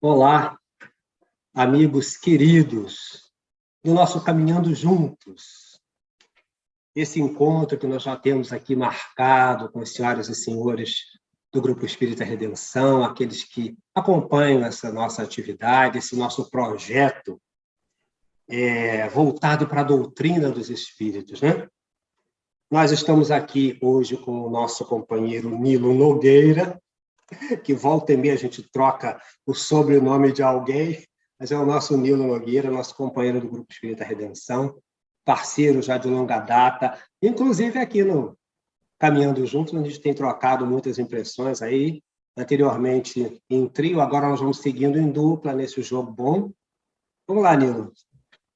Olá, amigos queridos do nosso Caminhando Juntos. Esse encontro que nós já temos aqui marcado com as senhoras e senhores do Grupo Espírita Redenção, aqueles que acompanham essa nossa atividade, esse nosso projeto voltado para a doutrina dos Espíritos, né? Nós estamos aqui hoje com o nosso companheiro Nilo Nogueira, que volta e meia a gente troca o sobrenome de alguém, mas é o nosso Nilo Nogueira, nosso companheiro do Grupo Espírita Redenção, parceiro já de longa data, inclusive aqui no Caminhando Juntos, onde a gente tem trocado muitas impressões aí, anteriormente em trio, agora nós vamos seguindo em dupla nesse jogo bom. Vamos lá, Nilo.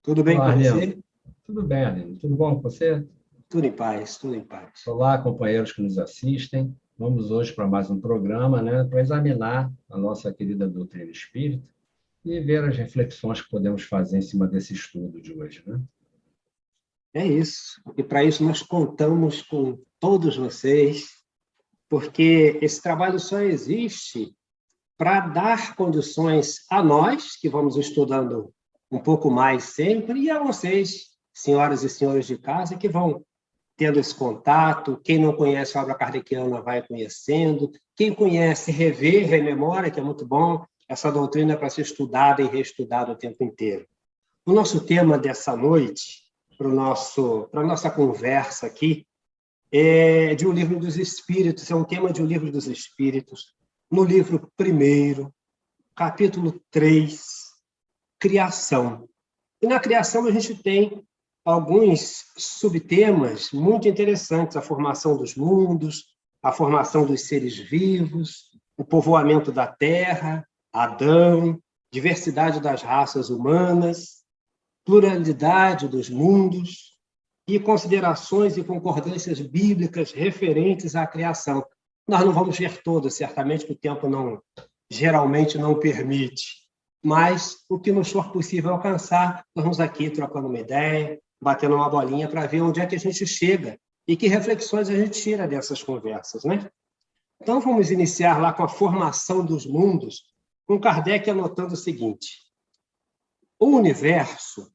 Tudo bem com você? Tudo bem, Aline. Tudo bom com você? Tudo em paz, tudo em paz. Olá, companheiros que nos assistem. Vamos hoje para mais um programa, para examinar a nossa querida doutrina espírita e ver as reflexões que podemos fazer em cima desse estudo de hoje, né? É isso. E para isso nós contamos com todos vocês, porque esse trabalho só existe para dar condições a nós, que vamos estudando um pouco mais sempre, e a vocês, senhoras e senhores de casa, que vão tendo esse contato. Quem não conhece a obra kardeciana vai conhecendo. Quem conhece, revê, rememora, que é muito bom. Essa doutrina é para ser estudada e reestudada o tempo inteiro. O nosso tema dessa noite, para a nossa conversa aqui, é de um livro dos Espíritos, é um tema de um livro dos Espíritos, no livro 1º, capítulo 3, Criação. E na criação a gente tem alguns subtemas muito interessantes: a formação dos mundos, a formação dos seres vivos, o povoamento da Terra, Adão, diversidade das raças humanas, pluralidade dos mundos e considerações e concordâncias bíblicas referentes à criação. Nós não vamos ver todas, certamente, que o tempo geralmente não permite, mas o que nos for possível alcançar, nós vamos aqui trocando uma ideia, batendo uma bolinha para ver onde é que a gente chega e que reflexões a gente tira dessas conversas, né? Então, vamos iniciar lá com a formação dos mundos, com Kardec anotando o seguinte: o universo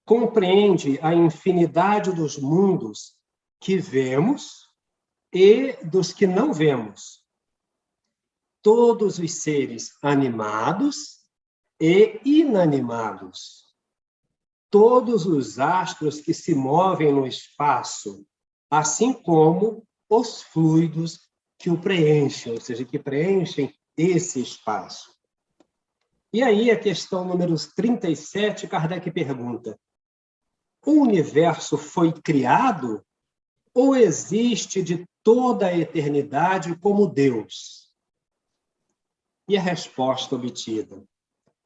compreende a infinidade dos mundos que vemos e dos que não vemos. Todos os seres animados e inanimados. Todos os astros que se movem no espaço, assim como os fluidos que o preenchem, ou seja, que preenchem esse espaço. E aí, a questão número 37, Kardec pergunta: o universo foi criado ou existe de toda a eternidade como Deus? E a resposta obtida: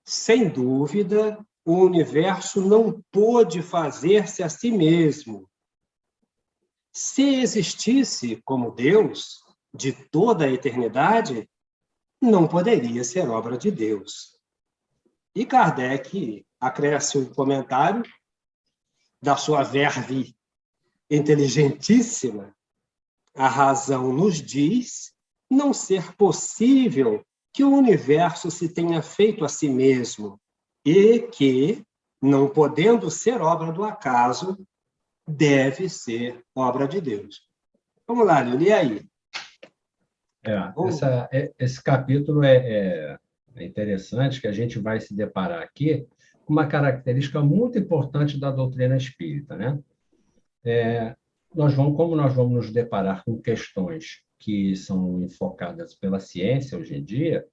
sem dúvida, o universo não pôde fazer-se a si mesmo. Se existisse como Deus, de toda a eternidade, não poderia ser obra de Deus. E Kardec acresce um comentário da sua verve inteligentíssima: a razão nos diz não ser possível que o universo se tenha feito a si mesmo e que, não podendo ser obra do acaso, deve ser obra de Deus. Vamos lá, Lili, e aí? Esse capítulo é interessante, que a gente vai se deparar aqui com uma característica muito importante da doutrina espírita, né? Como nós vamos nos deparar com questões que são enfocadas pela ciência hoje em dia,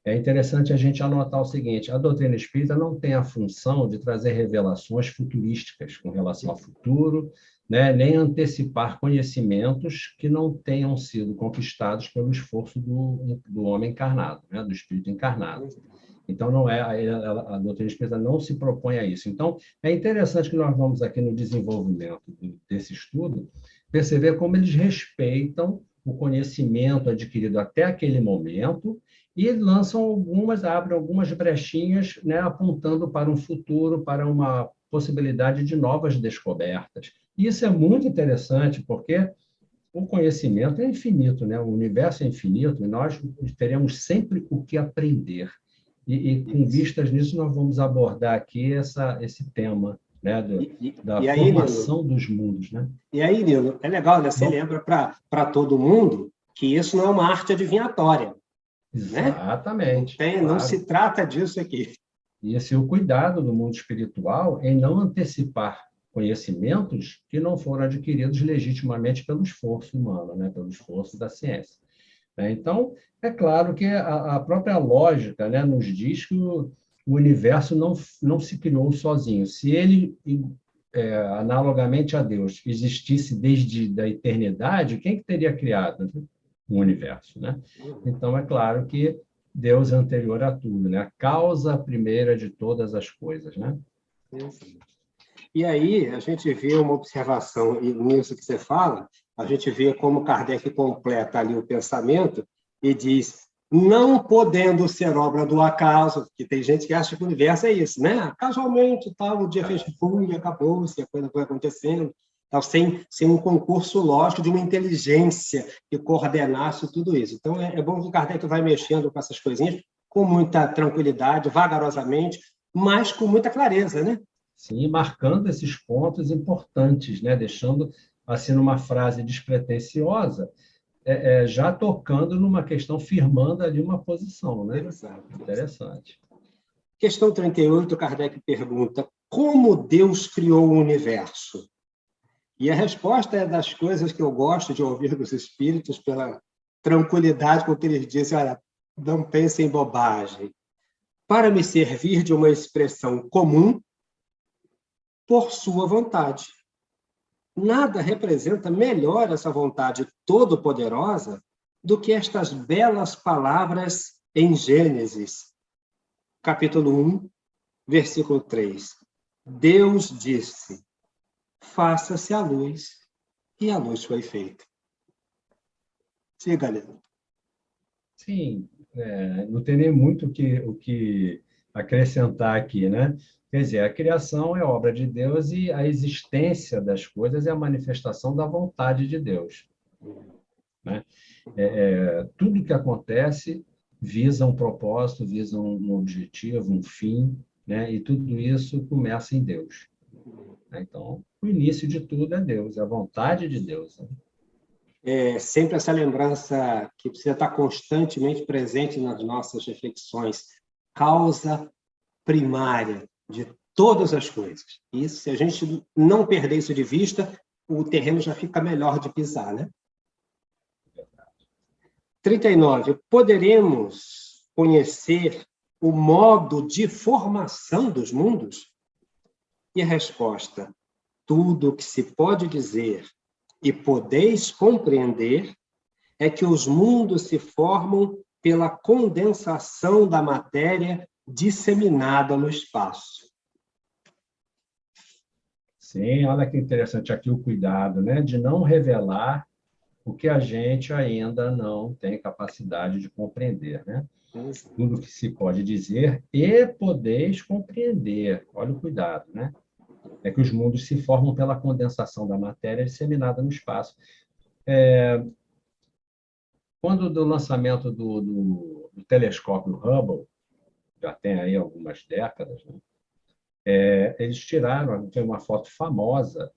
é interessante a gente anotar o seguinte: a doutrina espírita não tem a função de trazer revelações futurísticas com relação ao futuro, né? Nem antecipar conhecimentos que não tenham sido conquistados pelo esforço do homem encarnado, né? Do espírito encarnado. Então, a doutrina espírita não se propõe a isso. Então, é interessante que nós vamos aqui no desenvolvimento desse estudo perceber como eles respeitam o conhecimento adquirido até aquele momento e abrem algumas brechinhas, né, apontando para um futuro, para uma possibilidade de novas descobertas. E isso é muito interessante, porque o conhecimento é infinito, né? O universo é infinito e nós teremos sempre o que aprender. E com vistas nisso, nós vamos abordar aqui esse tema, né, da e aí, formação dos mundos, né? E aí, Nilo, é legal, né? Você Bom, lembra para todo mundo que isso não é uma arte adivinhatória, né? exatamente, Não claro. se trata disso aqui. E esse o cuidado do mundo espiritual em não antecipar conhecimentos que não foram adquiridos legitimamente pelo esforço humano, né? Pelo esforço da ciência. Né? Então, é claro que a própria lógica, né, nos diz que o universo não se criou sozinho. Se ele, analogamente a Deus, existisse desde a eternidade, quem que teria criado o universo? Né? Então, é claro que Deus é anterior a tudo, né? A causa primeira de todas as coisas. Né? E aí, a gente vê uma observação, e nisso que você fala, a gente vê como Kardec completa ali o pensamento e diz, não podendo ser obra do acaso, que tem gente que acha que o universo é isso, né? Casualmente, tal, o dia fez pum e acabou-se, a coisa foi acontecendo, tal, sem um concurso lógico de uma inteligência que coordenasse tudo isso. Então, é bom que Kardec vai mexendo com essas coisinhas com muita tranquilidade, vagarosamente, mas com muita clareza, né? Sim, marcando esses pontos importantes, né? Deixando assim numa frase despretensiosa, já tocando numa questão, firmando ali uma posição, né? Exato. Interessante. Questão 38, Kardec pergunta, como Deus criou o universo? E a resposta é das coisas que eu gosto de ouvir dos espíritos, pela tranquilidade com que eles dizem, olha, não pensem em bobagem. Para me servir de uma expressão comum, por sua vontade. Nada representa melhor essa vontade todo-poderosa do que estas belas palavras em Gênesis, capítulo 1, versículo 3. Deus disse, faça-se a luz, e a luz foi feita. Siga, Leandro. Sim, não tem nem muito o que acrescentar aqui, né? Quer dizer, a criação é obra de Deus e a existência das coisas é a manifestação da vontade de Deus. Né? Tudo que acontece visa um propósito, visa um objetivo, um fim, né? E tudo isso começa em Deus. Então, o início de tudo é Deus, é a vontade de Deus. Né? Sempre essa lembrança que precisa estar constantemente presente nas nossas reflexões. Causa primária de todas as coisas. Isso, se a gente não perder isso de vista, o terreno já fica melhor de pisar, né? 39. Poderemos conhecer o modo de formação dos mundos? E a resposta, tudo o que se pode dizer e podeis compreender é que os mundos se formam pela condensação da matéria disseminada no espaço. Sim, olha que interessante aqui o cuidado, né, de não revelar o que a gente ainda não tem capacidade de compreender, né? Tudo que se pode dizer e podeis compreender. Olha o cuidado, né? É que os mundos se formam pela condensação da matéria disseminada no espaço. Quando do lançamento do telescópio Hubble, já tem aí algumas décadas, né? Eles tiraram, tem uma foto famosa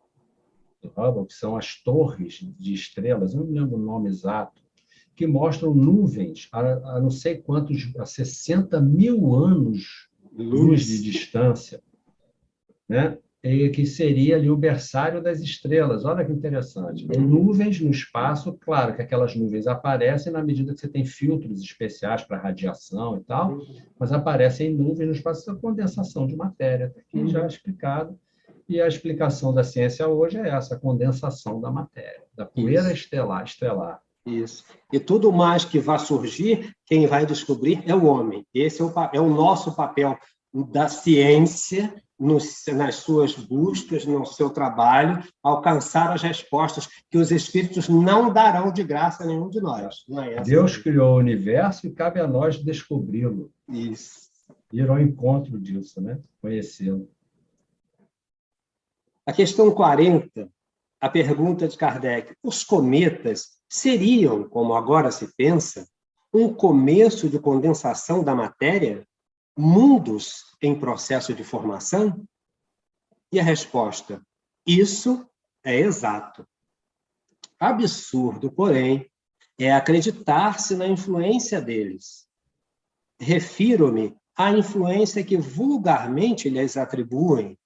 do Hubble, que são as torres de estrelas, eu não lembro o nome exato, que mostram nuvens a não sei quantos, a 60 mil anos luz de distância, né? E que seria ali o berçário das estrelas. Olha que interessante. Nuvens no espaço, claro que aquelas nuvens aparecem na medida que você tem filtros especiais para radiação e tal, mas aparecem nuvens no espaço, essa condensação de matéria, que já é explicado. E a explicação da ciência hoje é essa, a condensação da matéria, da poeira estelar. Isso. E tudo mais que vai surgir, quem vai descobrir é o homem. Esse é o nosso papel da ciência, nas suas buscas, no seu trabalho, alcançar as respostas que os espíritos não darão de graça a nenhum de nós. Não é essa? Deus criou o universo e cabe a nós descobri-lo. Isso. Ir ao encontro disso, né? Conhecê-lo. A questão 40, a pergunta de Kardec: os cometas seriam, como agora se pensa, um começo de condensação da matéria? mundos em processo de formação? E a resposta: isso é exato. Absurdo, porém, é acreditar-se na influência deles. Refiro-me à influência que vulgarmente lhes atribuem,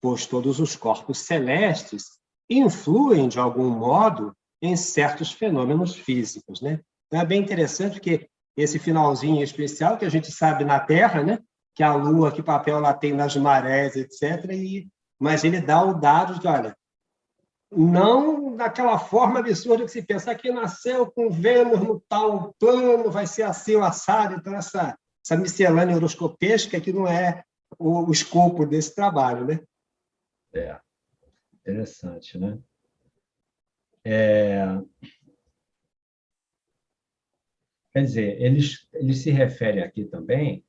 pois todos os corpos celestes influem, de algum modo, em certos fenômenos físicos, né? Então, é bem interessante porque esse finalzinho especial que a gente sabe na Terra, né? Que a Lua, que papel ela tem nas marés, etc. Mas ele dá o dado de, olha, não daquela forma absurda que se pensa que nasceu com Vênus no tal plano, vai ser assim o assado. Então, essa miscelânea horoscopesca que não é o escopo desse trabalho, né? É, interessante, né? Quer dizer, eles se referem aqui também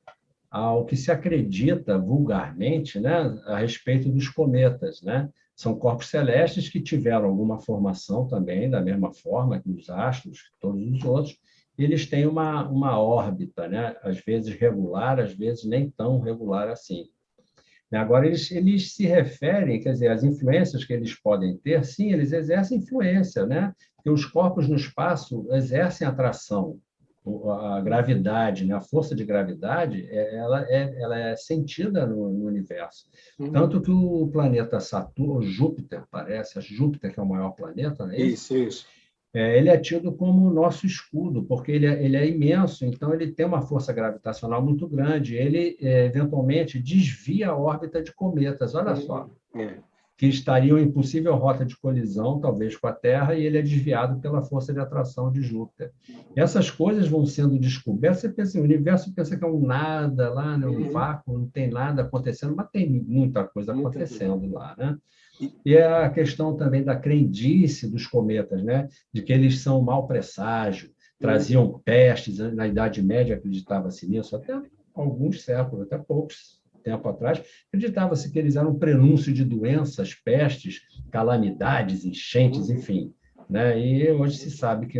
ao que se acredita vulgarmente, né, a respeito dos cometas, né? São corpos celestes que tiveram alguma formação também, da mesma forma que os astros, que todos os outros. Eles têm uma órbita, né? Às vezes regular, às vezes nem tão regular assim. Agora, eles se referem, quer dizer, as influências que eles podem ter, sim, eles exercem influência, né? Porque os corpos no espaço exercem atração, a gravidade, né? A força de gravidade, ela é sentida no universo. Tanto que o planeta Saturno, Júpiter, parece, Júpiter que é o maior planeta, não é isso? Isso. Ele é tido como o nosso escudo, porque ele é imenso, então ele tem uma força gravitacional muito grande. Ele, eventualmente, desvia a órbita de cometas, olha só, que estariam em possível rota de colisão, talvez com a Terra, e ele é desviado pela força de atração de Júpiter. E essas coisas vão sendo descobertas. Você pensa, o universo pensa que é um nada lá, né? Um vácuo, não tem nada acontecendo, mas tem muita coisa acontecendo lá, né? E a questão também da crendice dos cometas, né? De que eles são um mau presságio, traziam pestes. Na Idade Média acreditava-se nisso, até alguns séculos, até poucos tempo atrás, acreditava-se que eles eram um prenúncio de doenças, pestes, calamidades, enchentes, enfim. Né? E hoje se sabe que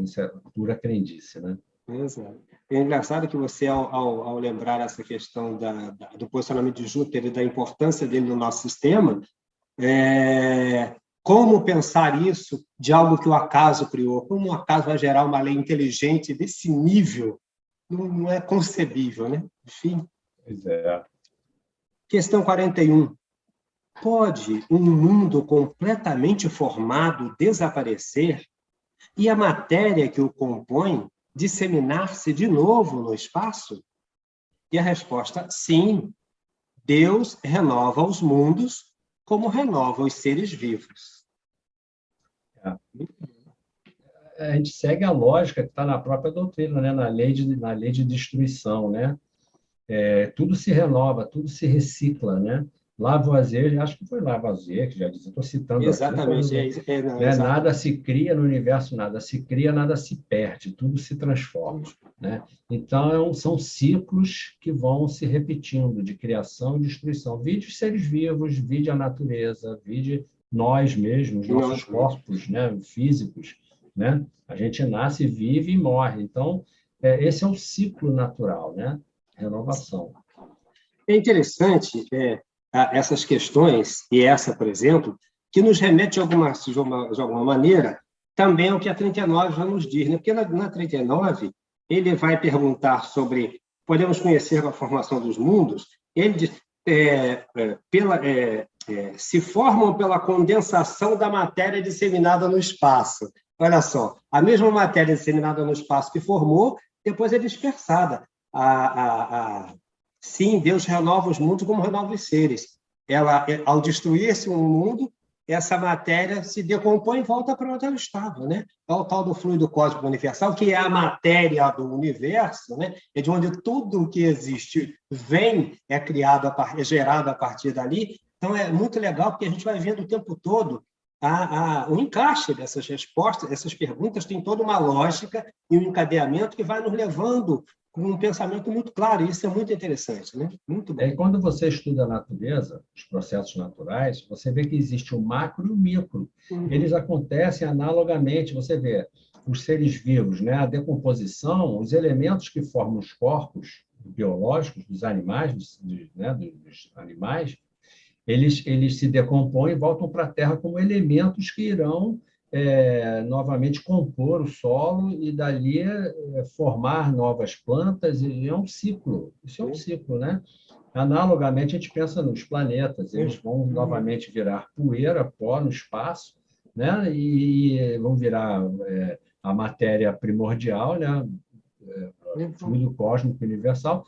isso é pura crendice. Né? Exato. É engraçado que você, ao lembrar essa questão do posicionamento de Júpiter e da importância dele no nosso sistema, como pensar isso de algo que o acaso criou? Como o acaso vai gerar uma lei inteligente desse nível? Não é concebível, né? Enfim. Pois é. Questão 41. Pode um mundo completamente formado desaparecer e a matéria que o compõe disseminar-se de novo no espaço? E a resposta, sim. Deus renova os mundos como renova os seres vivos. A gente segue a lógica que está na própria doutrina, né? na lei de destruição. Né? Tudo se renova, tudo se recicla. Né? Lavoisier, acho que foi Lavoisier que já disse, estou citando exatamente, aqui. Né? Nada se cria no universo, nada se cria, nada se perde, tudo se transforma. Né? Então, são ciclos que vão se repetindo de criação e destruição. Vide os seres vivos, vide a natureza, vide nós mesmos, nossos corpos, né? Físicos. Né? A gente nasce, vive e morre. Então, esse é o ciclo natural, né? Renovação. É interessante essas questões, e essa, por exemplo, que nos remete de alguma maneira também ao que a 39 já nos diz, né? Porque na 39 ele vai perguntar sobre podemos conhecer a formação dos mundos. Ele diz se formam pela condensação da matéria disseminada no espaço. Olha só, a mesma matéria disseminada no espaço que formou, depois é dispersada. Sim, Deus renova os mundos como renova os seres. Ela, ao destruir-se um mundo, essa matéria se decompõe e volta para onde ela estava. Né? É o tal do fluido cósmico universal, que é a matéria do universo, né? É de onde tudo o que existe vem, é criado, é gerado a partir dali. Então, é muito legal, porque a gente vai vendo o tempo todo o encaixe dessas respostas, essas perguntas tem toda uma lógica e um encadeamento que vai nos levando com um pensamento muito claro, e isso é muito interessante, né? Muito bom. Quando você estuda a natureza, os processos naturais, você vê que existe o macro e o micro. Eles acontecem analogamente, você vê os seres vivos, né? A decomposição, os elementos que formam os corpos, biológicos dos animais, dos animais, eles se decompõem e voltam para a Terra como elementos que irão novamente compor o solo e dali formar novas plantas, e é um ciclo. Isso é um ciclo, né? Analogamente, a gente pensa nos planetas, eles vão novamente virar poeira, pó no espaço, né? E vão virar a matéria primordial, né? Fluido cósmico universal,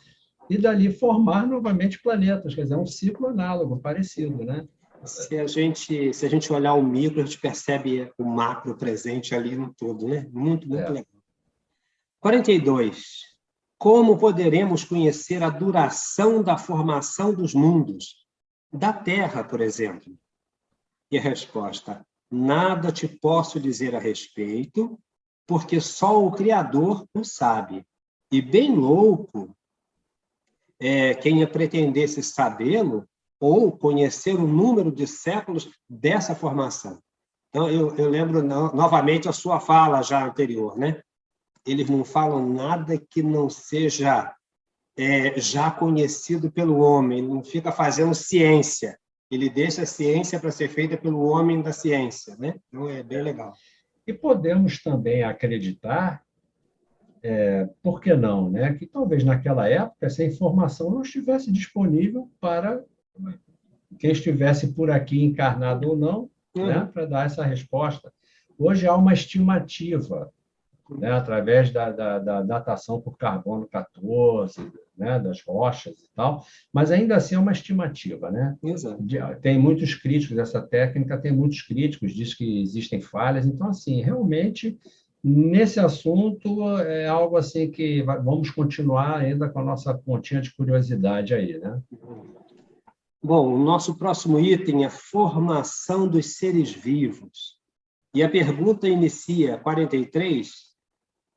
e dali formar novamente planetas, quer dizer, é um ciclo análogo, parecido, né? Se a gente olhar o micro, a gente percebe o macro presente ali no todo, né? Muito, muito legal. 42. Como poderemos conhecer a duração da formação dos mundos? Da Terra, por exemplo. E a resposta: nada te posso dizer a respeito, porque só o Criador o sabe. E bem louco quem pretendesse sabê-lo ou conhecer o número de séculos dessa formação. Então, eu lembro novamente a sua fala já anterior, né? Eles não falam nada que não seja já conhecido pelo homem, ele não fica fazendo ciência, ele deixa a ciência para ser feita pelo homem da ciência, né? Então, é bem legal. E podemos também acreditar, por que não, né? Que talvez naquela época essa informação não estivesse disponível para quem estivesse por aqui encarnado ou não, né? Para dar essa resposta. Hoje há uma estimativa, né? Através da datação por carbono 14, né? Das rochas e tal, mas ainda assim é uma estimativa, né? Exato. Tem muitos críticos dessa técnica, tem muitos críticos, diz que existem falhas, então, assim, realmente, nesse assunto, é algo assim que vamos continuar ainda com a nossa pontinha de curiosidade aí, né? Bom, o nosso próximo item é formação dos seres vivos. E a pergunta inicia, 43,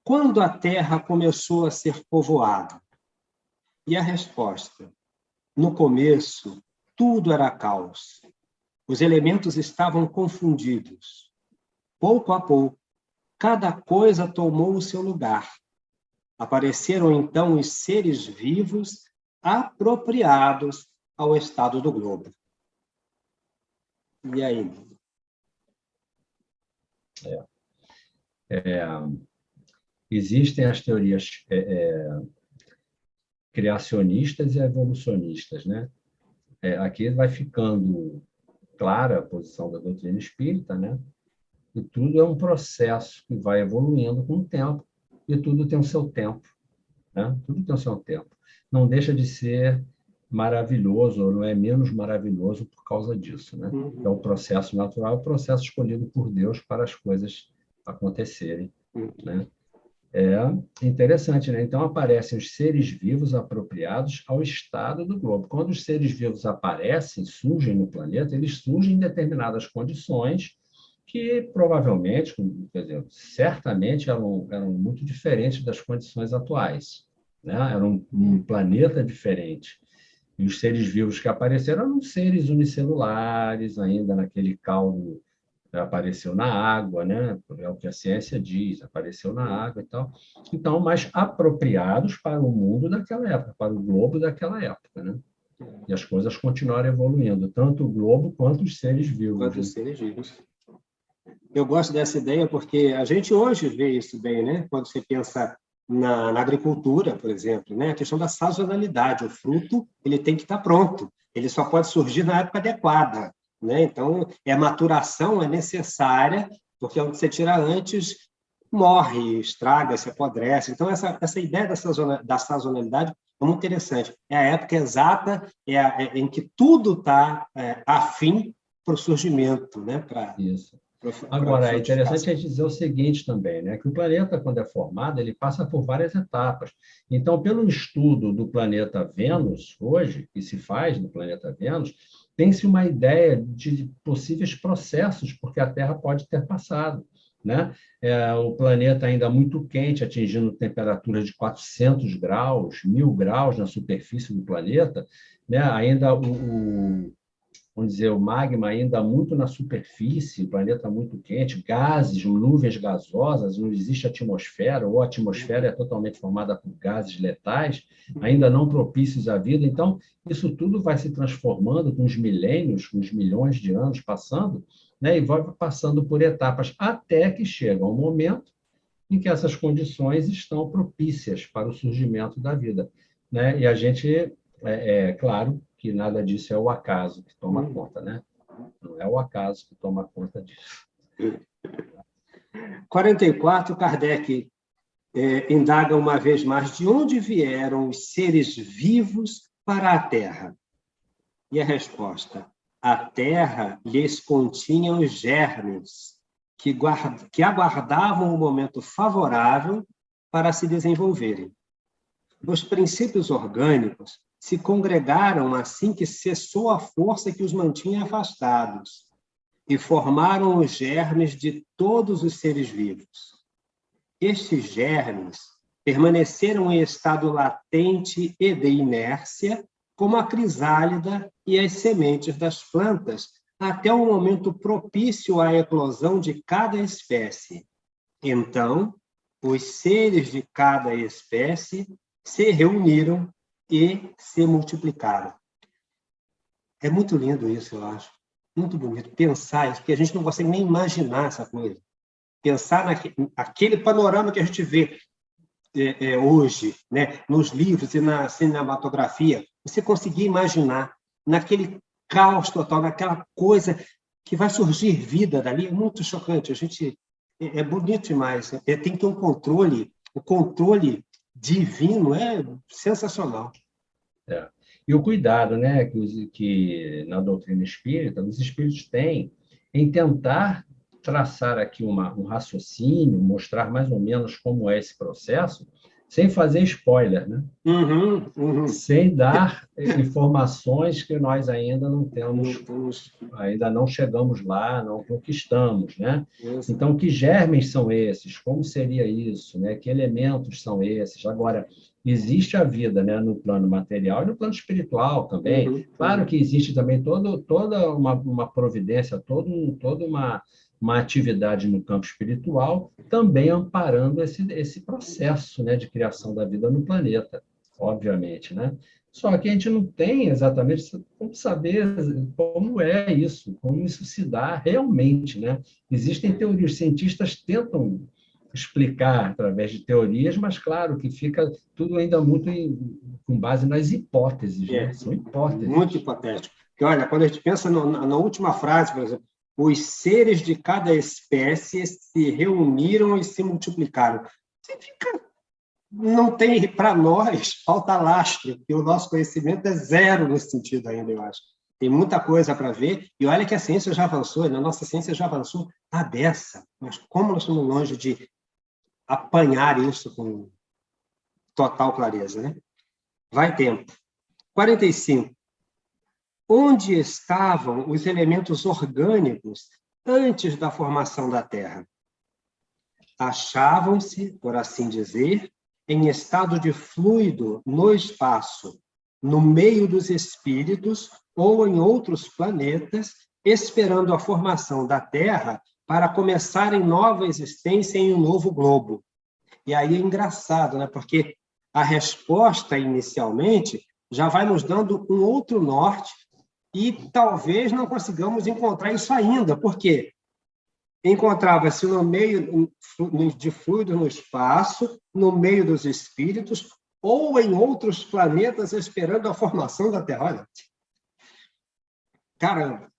quando a Terra começou a ser povoada? E a resposta, no começo, tudo era caos. Os elementos estavam confundidos. Pouco a pouco, cada coisa tomou o seu lugar. Apareceram, então, os seres vivos apropriados ao estado do globo. E aí? Existem as teorias criacionistas e evolucionistas, né? Aqui vai ficando clara a posição da doutrina espírita, né? E tudo é um processo que vai evoluindo com o tempo, e tudo tem o seu tempo, né? Tudo tem o seu tempo. Não deixa de ser maravilhoso, ou não é menos maravilhoso por causa disso, né? É o processo natural, o processo escolhido por Deus para as coisas acontecerem, né? É interessante, né? Então, aparecem os seres vivos apropriados ao estado do globo. Quando os seres vivos aparecem, surgem no planeta, eles surgem em determinadas condições que provavelmente, quer dizer, certamente eram muito diferentes das condições atuais, né? Era um planeta diferente. E os seres vivos que apareceram eram seres unicelulares, ainda naquele caldo, apareceu na água, né? É o que a ciência diz, apareceu na água e tal. Então, mas apropriados para o mundo daquela época, para o globo daquela época, né? E as coisas continuaram evoluindo, tanto o globo quanto os seres vivos. Quanto os seres vivos. Eu gosto dessa ideia porque a gente hoje vê isso bem, né? Quando você pensa na agricultura, por exemplo, né? A questão da sazonalidade. O fruto ele tem que estar pronto. Ele só pode surgir na época adequada, né? Então, a maturação é necessária, porque onde você tira antes, morre, estraga, se apodrece. Então, essa ideia da sazonalidade é muito interessante. É a época exata em que tudo está afim para o surgimento, né? Isso. Agora, é interessante dizer o seguinte também, né? Que o planeta, quando é formado, ele passa por várias etapas. Então, pelo estudo do planeta Vênus, hoje, que se faz no planeta Vênus, tem-se uma ideia de possíveis processos, porque a Terra pode ter passado, né? O planeta ainda muito quente, atingindo temperaturas de 400 graus, 1000 graus na superfície do planeta, né? Ainda vamos dizer, o magma ainda muito na superfície, o planeta muito quente, gases, nuvens gasosas, não existe atmosfera, ou a atmosfera é totalmente formada por gases letais, ainda não propícios à vida. Então, isso tudo vai se transformando com os milênios, com os milhões de anos passando, né, e vai passando por etapas, até que chega um momento em que essas condições estão propícias para o surgimento da vida, né? E a gente, claro que nada disso é o acaso que toma conta, né? Não é o acaso que toma conta disso. 44, Kardec indaga uma vez mais de onde vieram os seres vivos para a Terra. E a resposta: a Terra lhes continha os germes que aguardavam o momento favorável para se desenvolverem. Os princípios orgânicos se congregaram assim que cessou a força que os mantinha afastados e formaram os germes de todos os seres vivos. Estes germes permaneceram em estado latente e de inércia, como a crisálida e as sementes das plantas, até o momento propício à eclosão de cada espécie. Então, os seres de cada espécie se reuniram e se multiplicaram. É muito lindo isso, eu acho. Muito bonito. Pensar isso, porque a gente não consegue nem imaginar essa coisa. Pensar naquele panorama que a gente vê hoje, né, nos livros e na cinematografia, você conseguir imaginar naquele caos total, naquela coisa que vai surgir vida dali, é muito chocante. A gente é bonito demais. Tem que ter um controle, o controle divino é sensacional. E o cuidado, né, que na doutrina espírita os espíritos têm em tentar traçar aqui um raciocínio, mostrar mais ou menos como é esse processo, sem fazer spoiler, né? Sem dar informações que nós ainda não temos, ainda não chegamos lá, não conquistamos, né? Então, que germes são esses? Como seria isso, né? Que elementos são esses? Agora, existe a vida, né, no plano material e no plano espiritual também. Claro que existe também toda uma providência, toda uma atividade no campo espiritual, também amparando esse processo, né, de criação da vida no planeta, obviamente, né? Só que a gente não tem exatamente como saber como é isso, como isso se dá realmente, né? Existem teorias, cientistas tentam explicar através de teorias, mas claro que fica tudo ainda muito com base nas hipóteses, né? São hipóteses. Muito hipotético. Porque, olha, quando a gente pensa na última frase, por exemplo, os seres de cada espécie se reuniram e se multiplicaram. Você fica... Não tem, para nós, falta lastro, porque o nosso conhecimento é zero nesse sentido ainda, eu acho. Tem muita coisa para ver, e olha que a ciência já avançou, a nossa ciência já avançou à beça, mas como nós estamos longe de apanhar isso com total clareza, né? Vai tempo. 45. Onde estavam os elementos orgânicos antes da formação da Terra? Achavam-se, por assim dizer, em estado de fluido no espaço, no meio dos espíritos ou em outros planetas, esperando a formação da Terra para começarem nova existência em um novo globo. E aí é engraçado, né? Porque a resposta, inicialmente, já vai nos dando um outro norte e talvez não consigamos encontrar isso ainda. Por quê? Encontrava-se no meio de fluido no espaço, no meio dos espíritos, ou em outros planetas esperando a formação da Terra. Olha, caramba!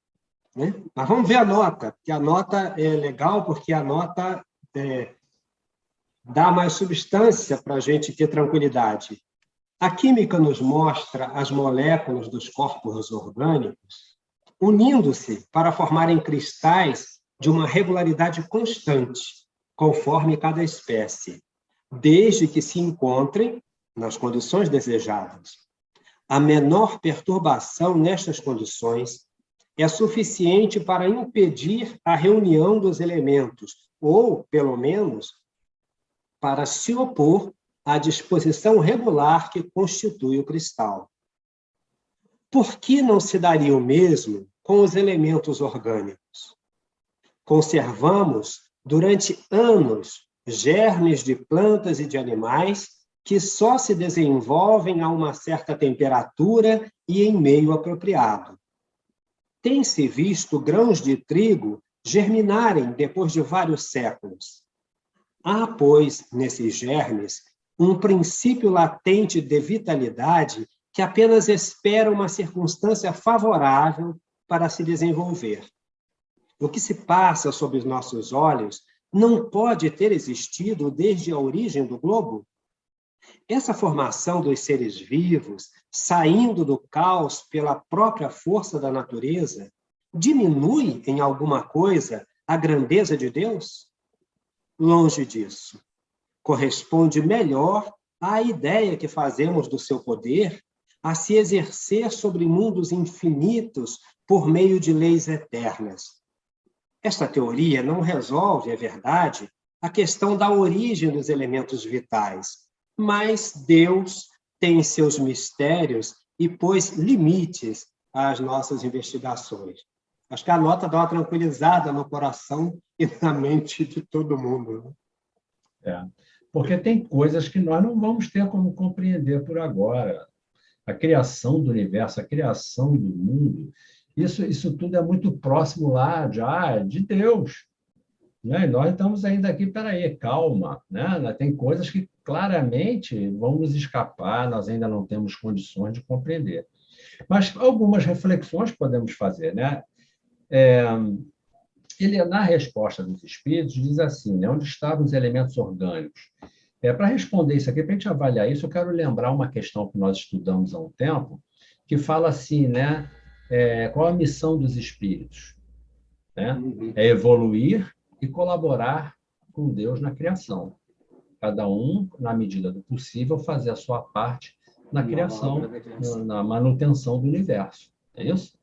Né? Mas vamos ver a nota, que a nota é legal, porque a nota dá mais substância para a gente ter tranquilidade. A química nos mostra as moléculas dos corpos orgânicos unindo-se para formarem cristais de uma regularidade constante, conforme cada espécie, desde que se encontrem nas condições desejadas. A menor perturbação nestas condições é suficiente para impedir a reunião dos elementos, ou, pelo menos, para se opor à disposição regular que constitui o cristal. Por que não se daria o mesmo com os elementos orgânicos. Conservamos, durante anos, germes de plantas e de animais que só se desenvolvem a uma certa temperatura e em meio apropriado. Tem-se visto grãos de trigo germinarem depois de vários séculos. Há, pois, nesses germes, um princípio latente de vitalidade que apenas espera uma circunstância favorável para se desenvolver. O que se passa sob os nossos olhos não pode ter existido desde a origem do globo? Essa formação dos seres vivos, saindo do caos pela própria força da natureza, diminui em alguma coisa a grandeza de Deus? Longe disso. Corresponde melhor à ideia que fazemos do seu poder a se exercer sobre mundos infinitos por meio de leis eternas. Esta teoria não resolve, é verdade, a questão da origem dos elementos vitais, mas Deus tem seus mistérios e pôs limites às nossas investigações. Acho que a nota dá uma tranquilizada no coração e na mente de todo mundo. Porque tem coisas que nós não vamos ter como compreender por agora. A criação do universo, a criação do mundo, isso tudo é muito próximo lá de Deus. Né? E nós estamos ainda aqui, peraí, calma. Né? Tem coisas que claramente vão nos escapar, nós ainda não temos condições de compreender. Mas algumas reflexões podemos fazer. Né? Ele, na resposta dos espíritos, diz assim, né? Onde estavam os elementos orgânicos? Para responder isso aqui, para a gente avaliar isso, eu quero lembrar uma questão que nós estudamos há um tempo, que fala assim, né? Qual a missão dos espíritos? Né? É evoluir e colaborar com Deus na criação. Cada um, na medida do possível, fazer a sua parte na criação, na manutenção do universo. É isso?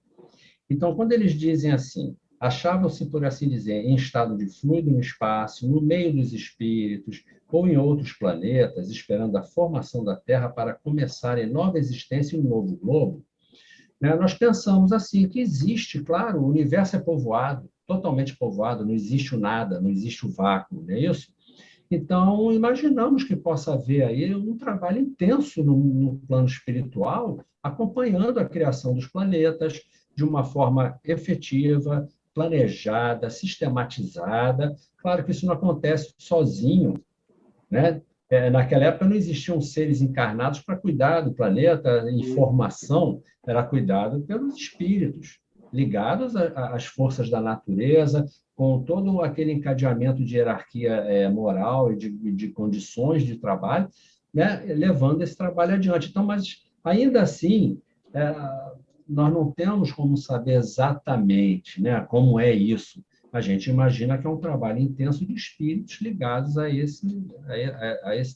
Então, quando eles dizem assim, achavam-se, por assim dizer, em estado de fluido no espaço, no meio dos espíritos, ou em outros planetas, esperando a formação da Terra para começarem nova existência em um novo globo, né? Nós pensamos assim, que existe, claro, o universo é povoado, totalmente povoado, não existe o nada, não existe o vácuo, não é isso? Então, imaginamos que possa haver aí um trabalho intenso no plano espiritual, acompanhando a criação dos planetas de uma forma efetiva, planejada, sistematizada. Claro que isso não acontece sozinho, né? Naquela época não existiam seres encarnados para cuidar do planeta, em formação, era cuidado pelos espíritos, ligados às forças da natureza, com todo aquele encadeamento de hierarquia moral e de condições de trabalho, né? Levando esse trabalho adiante. Então, mas ainda assim, nós não temos como saber exatamente, né, como é isso. A gente imagina que é um trabalho intenso de espíritos ligados a esse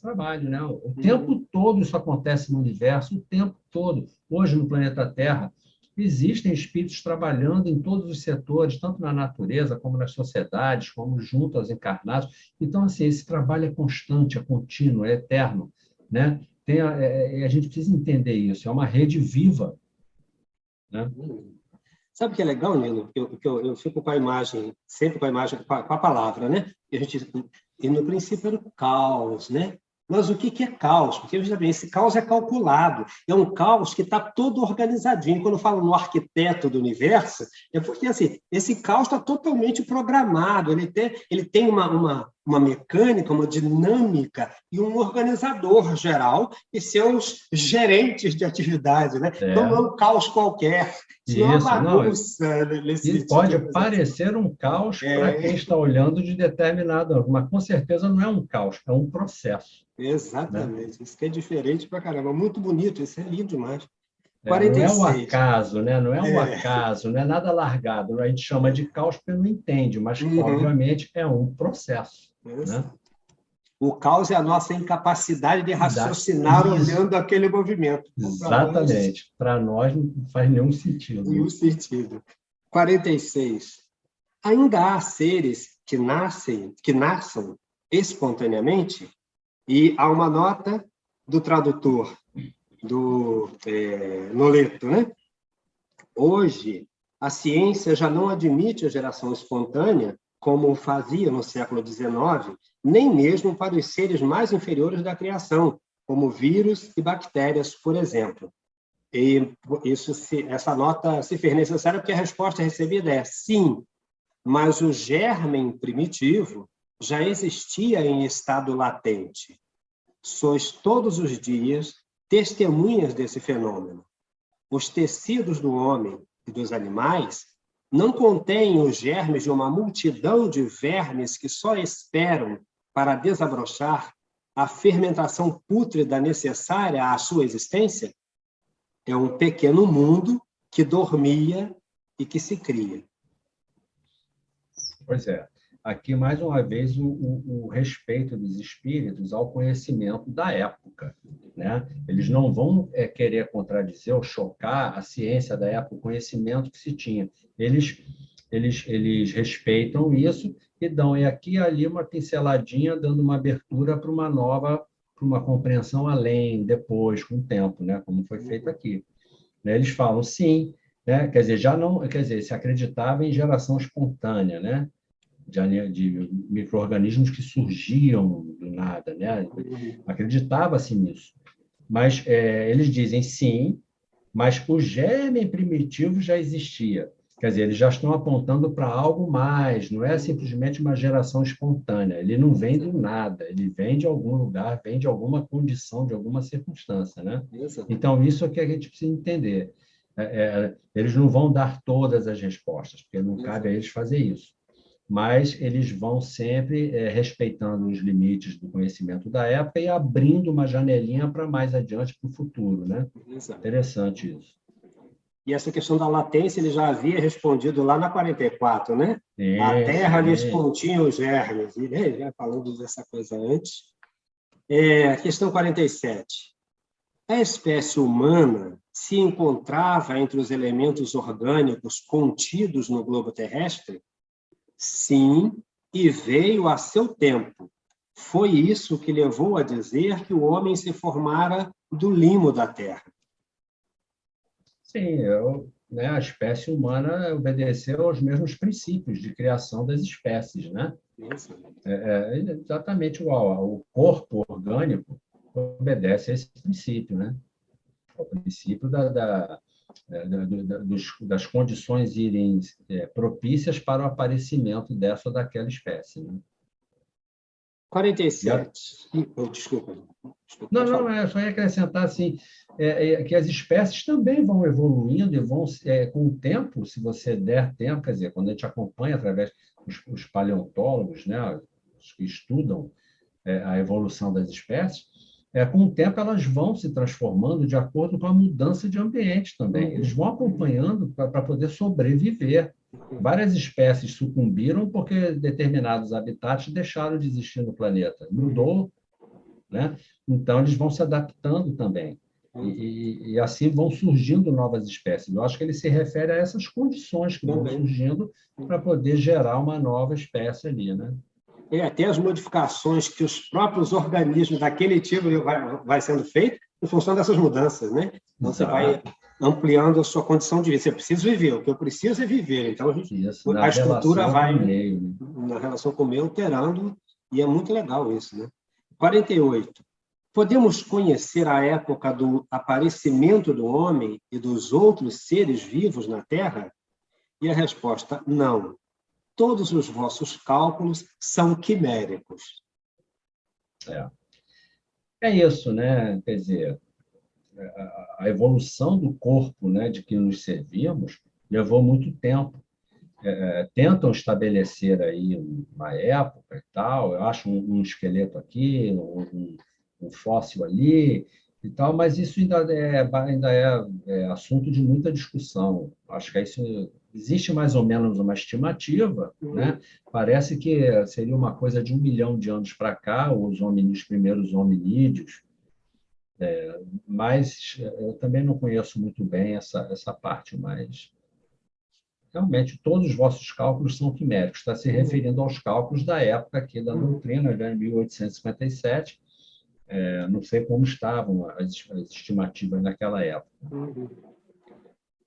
trabalho. Né? O tempo todo isso acontece no universo, o tempo todo. Hoje, no planeta Terra, existem espíritos trabalhando em todos os setores, tanto na natureza, como nas sociedades, como junto aos encarnados. Então, assim, esse trabalho é constante, é contínuo, é eterno. Né? A gente precisa entender isso, é uma rede viva. Né? Sabe o que é legal, Nilo? Eu fico com a imagem, sempre com a imagem, com a palavra, né? E no princípio era o caos, né? Mas o que é caos? Porque, veja bem, esse caos é calculado, é um caos que está todo organizadinho. Quando eu falo no arquiteto do universo, é porque assim, esse caos está totalmente programado, ele tem uma mecânica, uma dinâmica e um organizador geral e seus gerentes de atividade. Né? Então, não é um caos qualquer, isso é uma bagunça. Isso pode parecer um caos para quem está olhando de determinado, mas com certeza não é um caos, é um processo. Exatamente, né? Isso que é diferente para caramba, muito bonito, isso é lindo demais. 46. Não é um acaso, né? Não é um acaso, não é nada largado. A gente chama de caos porque não entende, mas obviamente é um processo. Né? O caos é a nossa incapacidade de raciocinar olhando aquele movimento. Exatamente. Para nós não faz nenhum sentido. Nenhum sentido. 46. Ainda há seres que nascem espontaneamente. E há uma nota do tradutor, do Noleto, né? Hoje, A ciência já não admite a geração espontânea, como fazia no século XIX, nem mesmo para os seres mais inferiores da criação, como vírus e bactérias, por exemplo. E essa nota se fez necessária porque a resposta recebida é sim, mas o germe primitivo já existia em estado latente. Sois todos os dias testemunhas desse fenômeno. Os tecidos do homem e dos animais não contêm os germes de uma multidão de vermes que só esperam para desabrochar a fermentação pútrida necessária à sua existência? É um pequeno mundo que dormia e que se cria. Pois é. Aqui, mais uma vez, o respeito dos espíritos ao conhecimento da época, né? Eles não vão querer contradizer ou chocar a ciência da época, o conhecimento que se tinha. Eles respeitam isso e dão aqui e ali uma pinceladinha, dando uma abertura para uma compreensão além, depois, com o tempo, né? Como foi feito aqui. Né? Eles falam sim, né? Quer dizer, já não, quer dizer, se acreditava em geração espontânea, né? De micro-organismos que surgiam do nada, né? Acreditava-se nisso. Mas eles dizem sim, mas o germe primitivo já existia. Quer dizer, eles já estão apontando para algo mais, não é simplesmente uma geração espontânea. Ele não vem do nada, ele vem de algum lugar, vem de alguma condição, de alguma circunstância, né? Então, isso é que a gente precisa entender. Eles não vão dar todas as respostas, porque não cabe a eles fazer isso. Mas eles vão sempre respeitando os limites do conhecimento da época e abrindo uma janelinha para mais adiante, para o futuro, né? Exato. Interessante isso. E essa questão da latência ele já havia respondido lá na 44, né? A Terra lhes continha os germes. Ele já falando dessa coisa antes. Questão 47. A espécie humana se encontrava entre os elementos orgânicos contidos no globo terrestre? Sim, e veio a seu tempo. Foi isso que levou a dizer que o homem se formara do limo da terra. Sim, né, a espécie humana obedeceu aos mesmos princípios de criação das espécies, né? Exatamente igual. O corpo orgânico obedece a esse princípio, né? O princípio das condições irem propícias para o aparecimento dessa ou daquela espécie. Né? 47. Desculpa. Não, só ia acrescentar assim, que as espécies também vão evoluindo e vão, com o tempo, se você der tempo, quer dizer, quando a gente acompanha através dos paleontólogos, né, os que estudam a evolução das espécies, com o tempo elas vão se transformando de acordo com a mudança de ambiente também. Eles vão acompanhando para poder sobreviver. Várias espécies sucumbiram porque determinados habitats deixaram de existir no planeta. Mudou, né? Então, eles vão se adaptando também. E assim vão surgindo novas espécies. Eu acho que ele se refere a essas condições que vão surgindo para poder gerar uma nova espécie ali, né? Até as modificações que os próprios organismos daquele tipo vai sendo feito em função dessas mudanças, né? Então, você vai ampliando a sua condição de vida. Você precisa viver, o que eu preciso é viver. Então, a estrutura vai, na relação com o meio, alterando, e é muito legal isso, né? 48. Podemos conhecer a época do aparecimento do homem e dos outros seres vivos na Terra? E a resposta, não. Todos os vossos cálculos são quiméricos. É isso, né? Quer dizer, a evolução do corpo, né, de que nos servimos levou muito tempo. Tentam estabelecer aí uma época e tal, eu acho um esqueleto aqui, um fóssil ali e tal, mas isso ainda é assunto de muita discussão. Acho que isso existe mais ou menos uma estimativa, né? Parece que seria uma coisa de 1 milhão de anos para cá, os primeiros hominídeos, mas eu também não conheço muito bem essa parte, mas realmente todos os vossos cálculos são quiméricos. Está se referindo aos cálculos da época aqui da doutrina, já em 1857. Não sei como estavam as estimativas naquela época.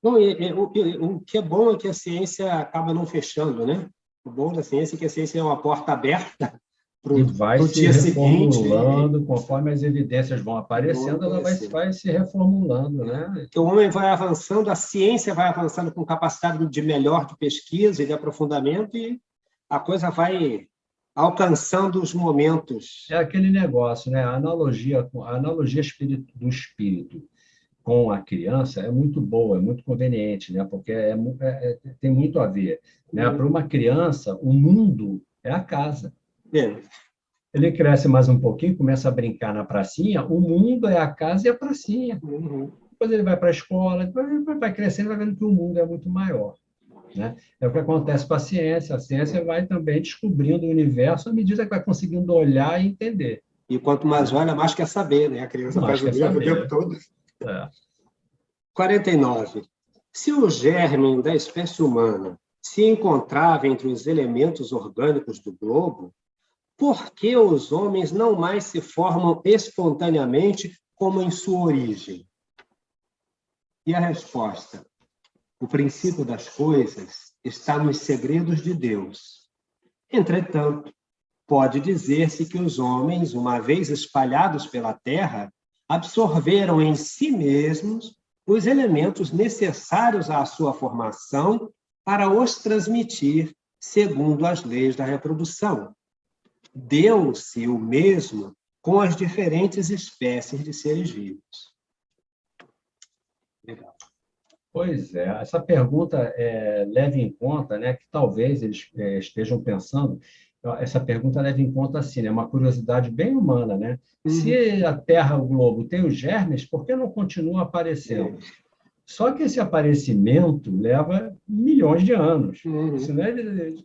Não, o que é bom é que a ciência acaba não fechando, né? O bom da ciência é que a ciência é uma porta aberta para E vai o se dia seguinte reformulando, conforme as evidências vão vão aparecendo, ela aparecer. vai se reformulando, né? Que o homem vai avançando, a ciência vai avançando com capacidade de melhor de pesquisa e de aprofundamento, e a coisa vai alcançando os momentos. É aquele negócio, né? A analogia do espírito com a criança é muito boa, é muito conveniente, né? Porque tem muito a ver, né? Para uma criança, o mundo é a casa. É. Ele cresce mais um pouquinho, começa a brincar na pracinha, o mundo é a casa e a pracinha. Uhum. Depois ele vai para a escola, depois vai crescendo, vai vendo que o mundo é muito maior, né? É o que acontece com a ciência vai também descobrindo o universo à medida que vai conseguindo olhar e entender. E quanto mais olha, mais quer saber, né? A criança Mas faz o quer mesmo o tempo saber. todo. É. 49. Se o germe da espécie humana se encontrava entre os elementos orgânicos do globo, por que os homens não mais se formam espontaneamente como em sua origem? E a resposta: o princípio das coisas está nos segredos de Deus. Entretanto, pode dizer-se que os homens, uma vez espalhados pela terra, absorveram em si mesmos os elementos necessários à sua formação para os transmitir segundo as leis da reprodução. Deu-se o mesmo com as diferentes espécies de seres vivos. Legal. Pois é, essa pergunta leva em conta, né, que talvez eles estejam pensando, essa pergunta leva em conta assim, né, uma curiosidade bem humana, né? Se a Terra, o globo, tem os germes, por que não continua aparecendo? Só que esse aparecimento leva milhões de anos. Isso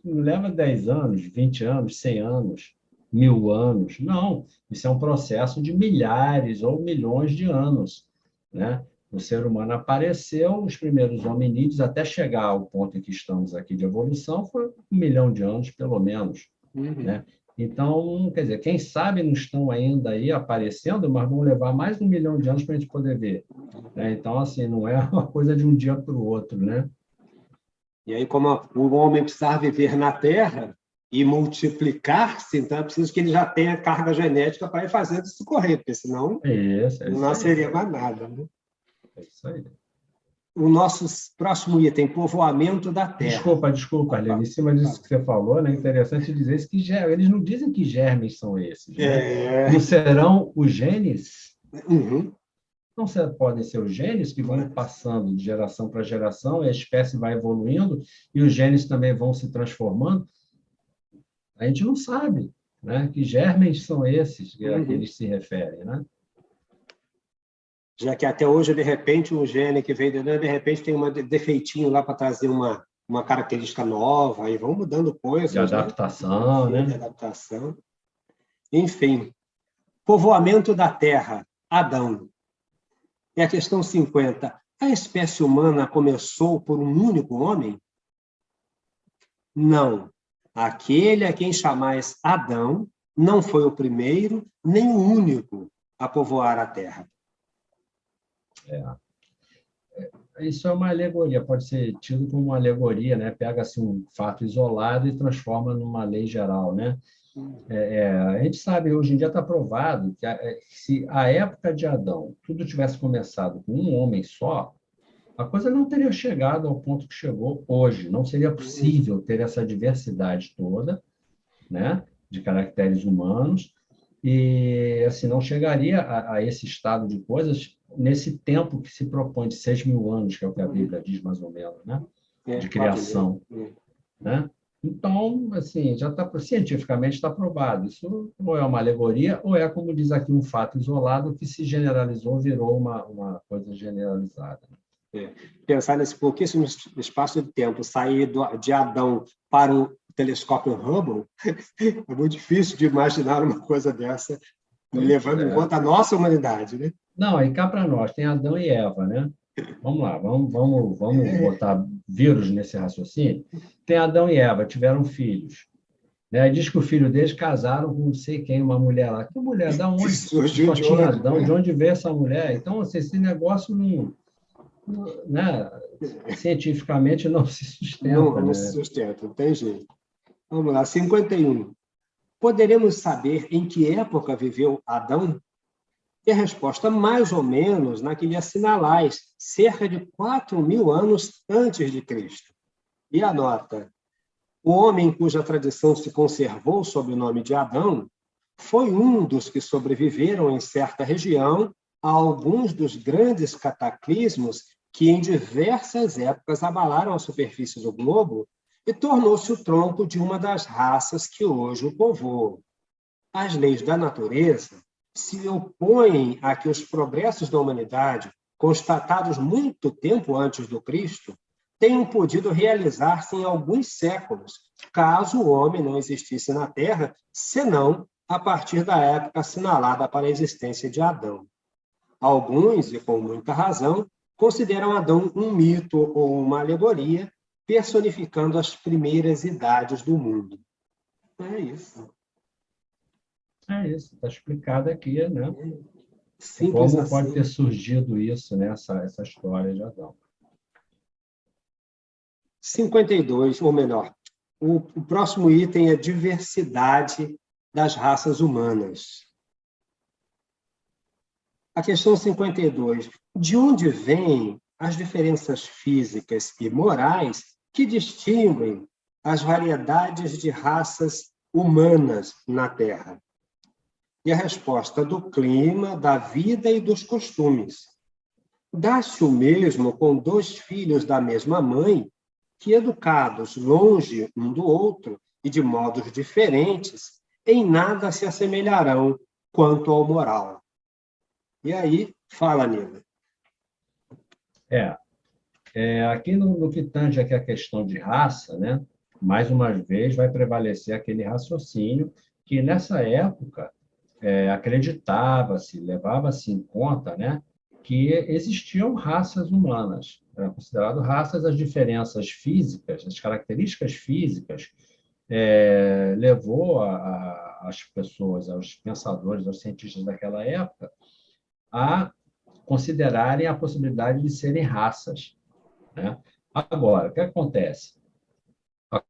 não leva 10 anos, 20 anos, 100 anos, 1000 anos. Não, isso é um processo de milhares ou milhões de anos, né? O ser humano apareceu, os primeiros hominídeos, até chegar ao ponto em que estamos aqui de evolução, foi 1 milhão de anos, pelo menos, né? Então, quer dizer, quem sabe não estão ainda aí aparecendo, mas vão levar mais de 1 milhão de anos para a gente poder ver, né? Então, assim, não é uma coisa de um dia para o outro, né? E aí, como o homem precisava viver na Terra e multiplicar-se, então é preciso que ele já tenha carga genética para ir fazendo isso correr, porque senão não nasceria mais nada, né? É isso aí. O nosso próximo item, povoamento da Terra. Desculpa, Arlindo. Em cima disso que você falou, né? Interessante dizer isso, que eles não dizem que germes são esses, né? Não serão os genes? Não podem ser os genes que vão passando de geração para geração, e a espécie vai evoluindo, e os genes também vão se transformando? A gente não sabe, né? Que germes são esses a que eles se referem, né? Já que até hoje, de repente, um gene que veio de repente tem um defeitinho lá para trazer uma característica nova, e vão mudando coisas. De adaptação, né? De adaptação. Enfim, povoamento da Terra, Adão. E a questão 50. A espécie humana começou por um único homem? Não. Aquele a quem chamais Adão não foi o primeiro, nem o único a povoar a Terra. Isso é uma alegoria, pode ser tido como uma alegoria, né? Pega-se um fato isolado e transforma numa lei geral, né? A gente sabe, hoje em dia está provado que se a época de Adão tudo tivesse começado com um homem só, a coisa não teria chegado ao ponto que chegou hoje. Não seria possível ter essa diversidade toda, né, de caracteres humanos, e assim não chegaria a esse estado de coisas nesse tempo que se propõe de 6.000 anos, que é o que a Bíblia diz mais ou menos, né, de criação, né? Então, assim, já cientificamente está provado. Isso ou é uma alegoria, ou é, como diz aqui, um fato isolado que se generalizou, virou uma coisa generalizada. Pensar nesse pouquíssimo espaço de tempo, sair de Adão para o telescópio Hubble, é muito difícil de imaginar uma coisa dessa, levando em conta a nossa humanidade, né? Não, aí cá para nós, tem Adão e Eva, né? Vamos lá, vamos botar vírus nesse raciocínio. Tem Adão e Eva, tiveram filhos. Né? Diz que o filho deles casaram com não sei quem, uma mulher lá. Que mulher? Da onde? Surgiu Só de tinha onde, Adão, né? de onde veio essa mulher? Então, assim, esse negócio não né, cientificamente não se sustenta. Não se sustenta, não tem jeito. Vamos lá, 51. Poderemos saber em que época viveu Adão? E a resposta, mais ou menos, naquele assinalais, cerca de 4.000 anos antes de Cristo. E a nota, o homem cuja tradição se conservou sob o nome de Adão foi um dos que sobreviveram em certa região a alguns dos grandes cataclismos que em diversas épocas abalaram a superfície do globo e tornou-se o tronco de uma das raças que hoje o povoam. As leis da natureza se opõem a que os progressos da humanidade, constatados muito tempo antes do Cristo, tenham podido realizar-se em alguns séculos, caso o homem não existisse na Terra, senão a partir da época assinalada para a existência de Adão. Alguns, e com muita razão, consideram Adão um mito ou uma alegoria, personificando as primeiras idades do mundo. É isso. É isso, está explicado aqui, né? Simples Como assim. pode ter surgido isso, né? Essa história de Adão. 52, ou melhor, o próximo item é diversidade das raças humanas. A questão 52. De onde vêm as diferenças físicas e morais que distinguem as variedades de raças humanas na Terra? E a resposta, do clima, da vida e dos costumes. Dá-se o mesmo com 2 filhos da mesma mãe, que, educados longe um do outro e de modos diferentes, em nada se assemelharão quanto ao moral. E aí, fala, Nila. Aqui no que tange aqui a questão de raça, né? Mais uma vez vai prevalecer aquele raciocínio que nessa época acreditava-se, levava-se em conta, né, que existiam raças humanas. Eram consideradas raças as diferenças físicas, as características físicas, levou as pessoas, aos pensadores, aos cientistas daquela época, a considerarem a possibilidade de serem raças, né? Agora, o que acontece?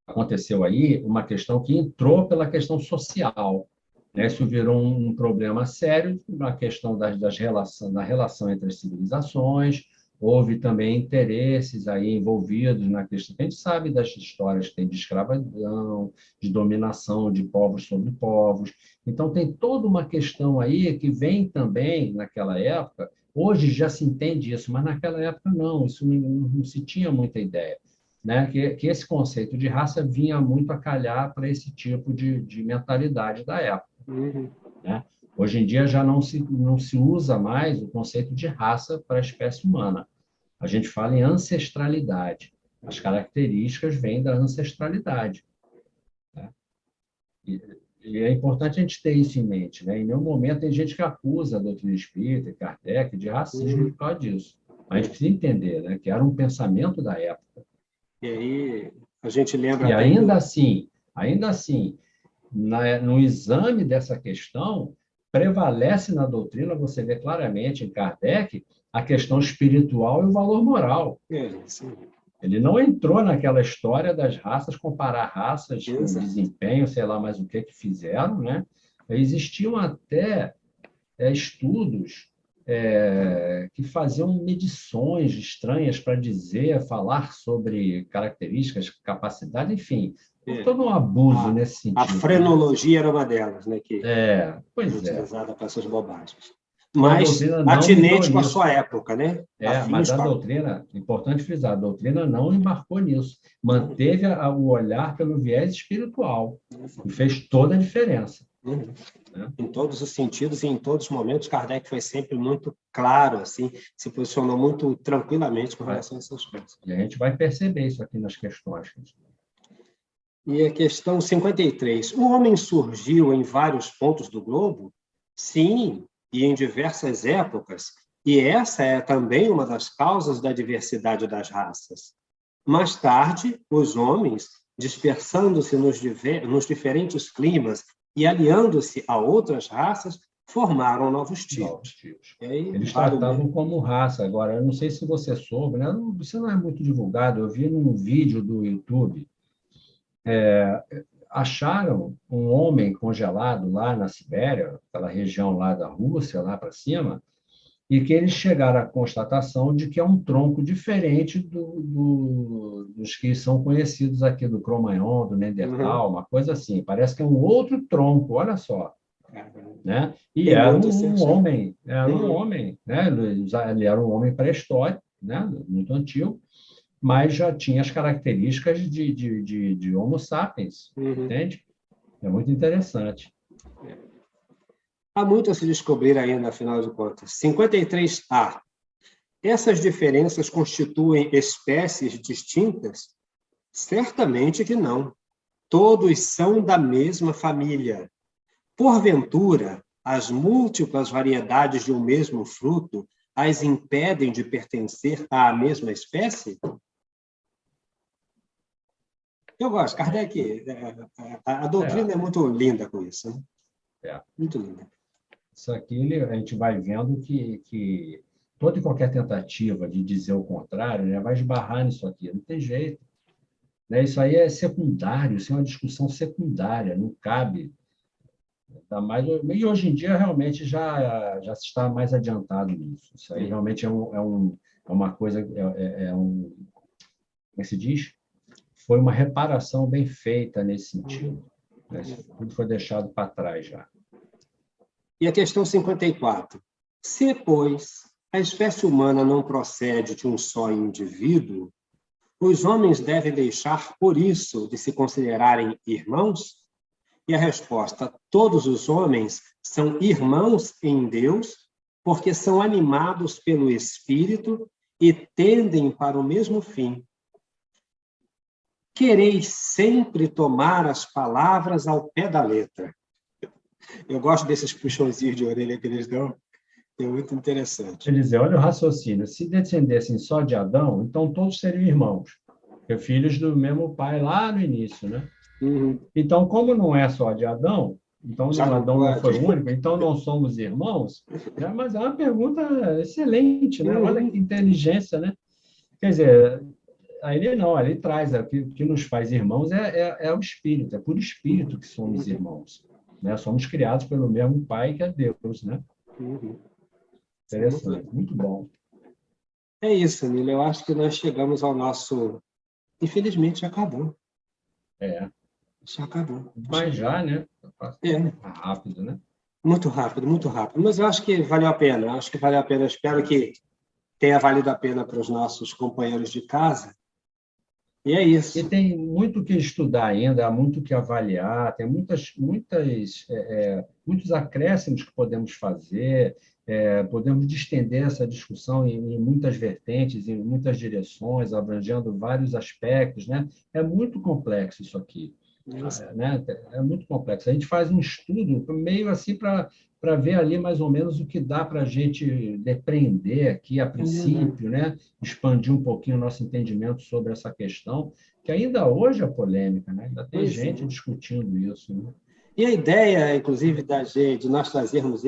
Aconteceu aí uma questão que entrou pela questão social, né? Isso virou um problema sério na questão da relação entre as civilizações. Houve também interesses aí envolvidos na questão. A gente sabe das histórias que tem de escravidão, de dominação de povos sobre povos. Então, tem toda uma questão aí que vem também naquela época. Hoje já se entende isso, mas naquela época não, isso não se tinha muita ideia, né? Que esse conceito de raça vinha muito a calhar para esse tipo de mentalidade da época. Né? Hoje em dia já não se usa mais o conceito de raça para a espécie humana. A gente fala em ancestralidade. As características vêm da ancestralidade. Né? E é importante a gente ter isso em mente. Né? Em nenhum momento tem gente que acusa a doutrina espírita e Kardec de racismo por causa disso. Mas a gente precisa entender, né, que era um pensamento da época. E aí a gente lembra... E ainda assim, no exame dessa questão, prevalece na doutrina, você vê claramente em Kardec, a questão espiritual e o valor moral. Sim. Ele não entrou naquela história das raças, comparar raças com desempenho, sei lá mais o que fizeram, né? Existiam até estudos que faziam medições estranhas para falar sobre características, capacidade, enfim, todo um abuso nesse sentido. A frenologia era uma delas, né? Que utilizada para essas bobagens. Mas atinente com a sua época, né? Mas a doutrina, importante frisar, a doutrina não embarcou nisso. Manteve o olhar pelo viés espiritual e fez toda a diferença. Né? Em todos os sentidos e em todos os momentos, Kardec foi sempre muito claro, assim, se posicionou muito tranquilamente com relação a essas coisas. E a gente vai perceber isso aqui nas questões. E a questão 53. O homem surgiu em vários pontos do globo? Sim, e em diversas épocas. E essa é também uma das causas da diversidade das raças. Mais tarde, os homens, dispersando-se nos diferentes climas e aliando-se a outras raças, formaram novos Novos tipos. tipos. E aí, Eles vale tratavam como raça. Agora, eu não sei se você soube, né? Isso não é muito divulgado. Eu vi num vídeo do YouTube, acharam um homem congelado lá na Sibéria, aquela região lá da Rússia, lá para cima, e que eles chegaram à constatação de que é um tronco diferente dos que são conhecidos aqui, do Cro-Magnon, do Uhum. Neandertal, uma coisa assim. Parece que é um outro tronco, olha só. Né? E Tem muito sentido. era um Uhum. homem, né? Ele era um homem pré-histórico, né? Muito antigo, mas já tinha as características de Homo sapiens, Uhum. entende? É muito interessante. Há muito a se descobrir ainda, afinal de contas. 53A. Essas diferenças constituem espécies distintas? Certamente que não. Todos são da mesma família. Porventura, as múltiplas variedades de um mesmo fruto as impedem de pertencer à mesma espécie? Eu gosto. Kardec, a É, doutrina é muito linda com isso, né? é. Muito linda. Isso aqui a gente vai vendo que toda e qualquer tentativa de dizer o contrário, né, vai esbarrar nisso aqui, não tem jeito. Né? Isso aí é secundário, isso é uma discussão secundária, não cabe. Tá mais, e hoje em dia realmente já se está mais adiantado nisso. Isso aí realmente é uma coisa, como é que se diz? Foi uma reparação bem feita nesse sentido. Né? Tudo foi deixado para trás já. E a questão 54. Se, pois, a espécie humana não procede de um só indivíduo, os homens devem deixar, por isso, de se considerarem irmãos? E a resposta: todos os homens são irmãos em Deus, porque são animados pelo Espírito e tendem para o mesmo fim. Quereis sempre tomar as palavras ao pé da letra. Eu gosto desses puxõezinhos de orelha que eles dão, é muito interessante. Quer dizer, olha o raciocínio. Se descendessem só de Adão, então todos seriam irmãos, porque filhos do mesmo pai lá no início, né? Uhum. Então, como não é só de Adão, então Já não Adão não foi pode? o único, então não somos irmãos? Né? Mas é uma pergunta excelente, né? Olha que Uhum. inteligência, né? Quer dizer, aí ele não, ele traz, o que nos faz irmãos é o Espírito, é por Espírito que somos irmãos. Né? Somos criados pelo mesmo Pai que é Deus, né? Uhum. É muito Interessante, legal. muito bom. É isso, Nilo. Eu acho que nós chegamos ao nosso. Infelizmente, já acabou. É, Já acabou. mas já, né? É, Rápido, né? muito rápido, muito rápido. Mas eu acho que valeu a pena. Eu acho que valeu a pena. Eu espero que tenha valido a pena para os nossos companheiros de casa. E é E isso. tem muito que estudar ainda, há muito que avaliar, tem muitos acréscimos que podemos fazer, podemos distender essa discussão em muitas vertentes, em muitas direções, abrangendo vários aspectos, né? É muito complexo isso aqui. Né? É muito complexo. A gente faz um estudo meio assim para ver ali mais ou menos o que dá para a gente depreender aqui a É verdade. princípio, né? Expandir um pouquinho o nosso entendimento sobre essa questão, que ainda hoje é polêmica, né? Ainda tem Pois é. gente discutindo isso. Né? E a ideia, inclusive, de nós trazermos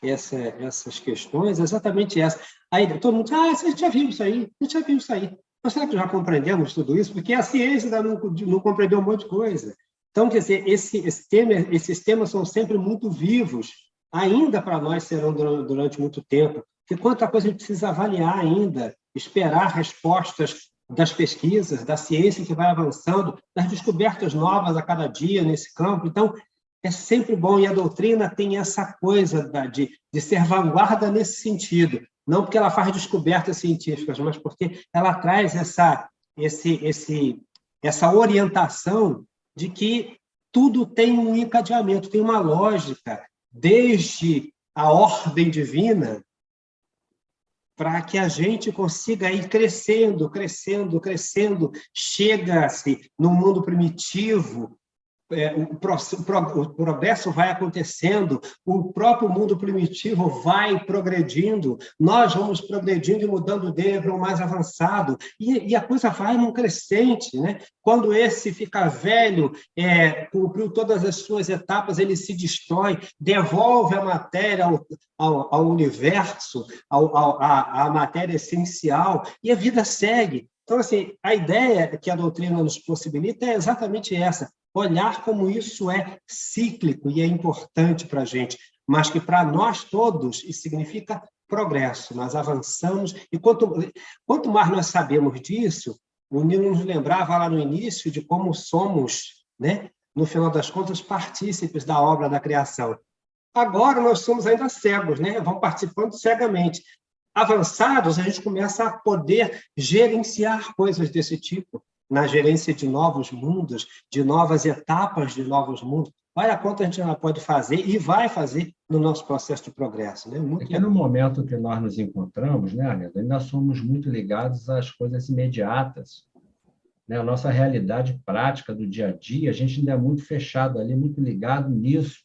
essas questões é exatamente essa. Aí todo mundo diz, a gente já viu isso aí, a gente já viu isso aí. Mas será que já compreendemos tudo isso? Porque a ciência ainda não compreendeu um monte de coisa. Então, quer dizer, esses temas são sempre muito vivos, ainda para nós serão durante muito tempo. Porque quanta coisa a gente precisa avaliar ainda, esperar respostas das pesquisas, da ciência que vai avançando, das descobertas novas a cada dia nesse campo. Então, é sempre bom, e a doutrina tem essa coisa de ser vanguarda nesse sentido, não porque ela faz descobertas científicas, mas porque ela traz essa orientação de que tudo tem um encadeamento, tem uma lógica, desde a ordem divina, para que a gente consiga ir crescendo, crescendo, crescendo, chega-se no mundo primitivo, o progresso vai acontecendo, o próprio mundo primitivo vai progredindo, nós vamos progredindo e mudando dele para o mais avançado, e a coisa vai num crescente, né? Quando esse fica velho, cumpriu todas as suas etapas, ele se destrói, devolve a matéria ao universo, à matéria essencial, e a vida segue. Então, assim, a ideia que a doutrina nos possibilita é exatamente essa, olhar como isso é cíclico e é importante para a gente, mas que para nós todos isso significa progresso, nós avançamos, e quanto mais nós sabemos disso, o Nilo nos lembrava lá no início de como somos, né, no final das contas, partícipes da obra da criação. Agora nós somos ainda cegos, né? Vamos participando cegamente. Avançados, a gente começa a poder gerenciar coisas desse tipo, na gerência de novos mundos, de novas etapas de novos mundos. Olha quanto a gente já pode fazer e vai fazer no nosso processo de progresso. Né? É que no momento que nós nos encontramos, né, Arlindo, ainda somos muito ligados às coisas imediatas. Né? A nossa realidade prática do dia a dia, a gente ainda é muito fechado ali, muito ligado nisso.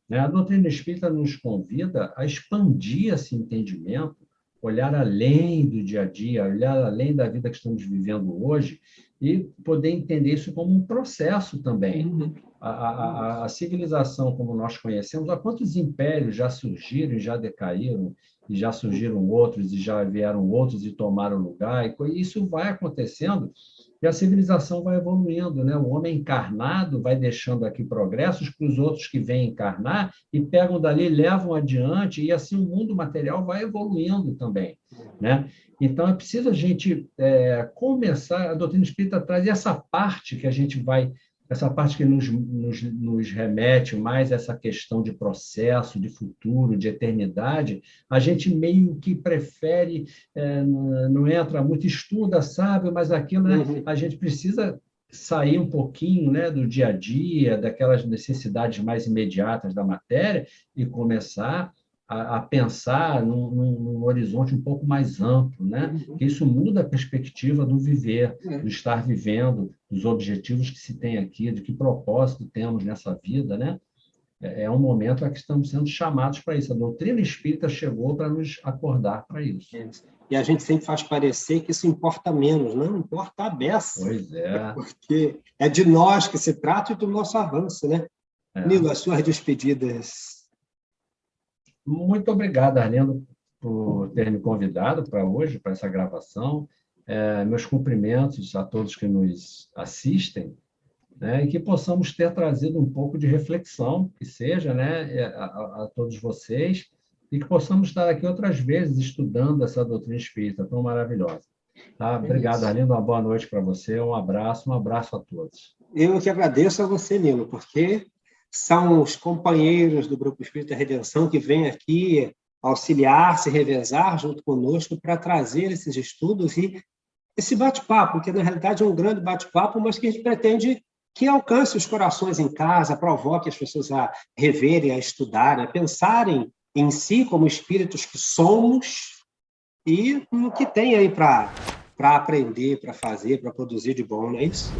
Né? A doutrina espírita nos convida a expandir esse entendimento, olhar além do dia a dia, olhar além da vida que estamos vivendo hoje e poder entender isso como um processo também. Uhum. A civilização, como nós conhecemos, há quantos impérios já surgiram e já decaíram, e já surgiram outros, e já vieram outros e tomaram lugar, e isso vai acontecendo, e a civilização vai evoluindo, né? O homem encarnado vai deixando aqui progressos para os outros que vêm encarnar e pegam dali, levam adiante, e assim o mundo material vai evoluindo também, né? Então, é preciso a gente começar, a doutrina espírita traz essa parte que a gente vai, essa parte que nos remete mais a essa questão de processo, de futuro, de eternidade, a gente meio que prefere, não entra muito, estuda, sabe, mas aquilo, né, a gente precisa sair um pouquinho, né, do dia a dia, daquelas necessidades mais imediatas da matéria e começar a pensar num horizonte um pouco mais amplo, né? Que isso muda a perspectiva do viver, do estar vivendo, dos objetivos que se tem aqui, de que propósito temos nessa vida, né? É um momento em que estamos sendo chamados para isso. A doutrina espírita chegou para nos acordar para isso. E a gente sempre faz parecer que isso importa menos, não importa a beça. Pois é. Porque é de nós que se trata e do nosso avanço, né? Nilo, as suas despedidas. Muito obrigado, Arlindo, por ter me convidado para hoje, para essa gravação. Meus cumprimentos a todos que nos assistem, né, e que possamos ter trazido um pouco de reflexão, que seja, né, a todos vocês, e que possamos estar aqui outras vezes estudando essa doutrina espírita tão maravilhosa. Tá? Obrigado, Arlindo, uma boa noite para você, um abraço a todos. Eu que agradeço a você, Nilo, porque são os companheiros do Grupo Espírita Redenção que vêm aqui auxiliar, se revezar junto conosco para trazer esses estudos e esse bate-papo, que na realidade é um grande bate-papo, mas que a gente pretende que alcance os corações em casa, provoque as pessoas a reverem, a estudarem, a pensarem em si como espíritos que somos e no que tem aí para aprender, para fazer, para produzir de bom, não é isso?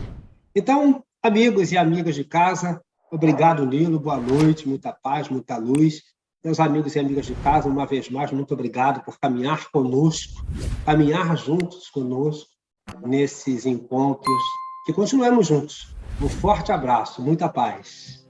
Então, amigos e amigas de casa, obrigado, Nilo, boa noite, muita paz, muita luz. Meus amigos e amigas de casa, uma vez mais, muito obrigado por caminhar conosco, caminhar juntos conosco nesses encontros, que continuemos juntos. Um forte abraço, muita paz.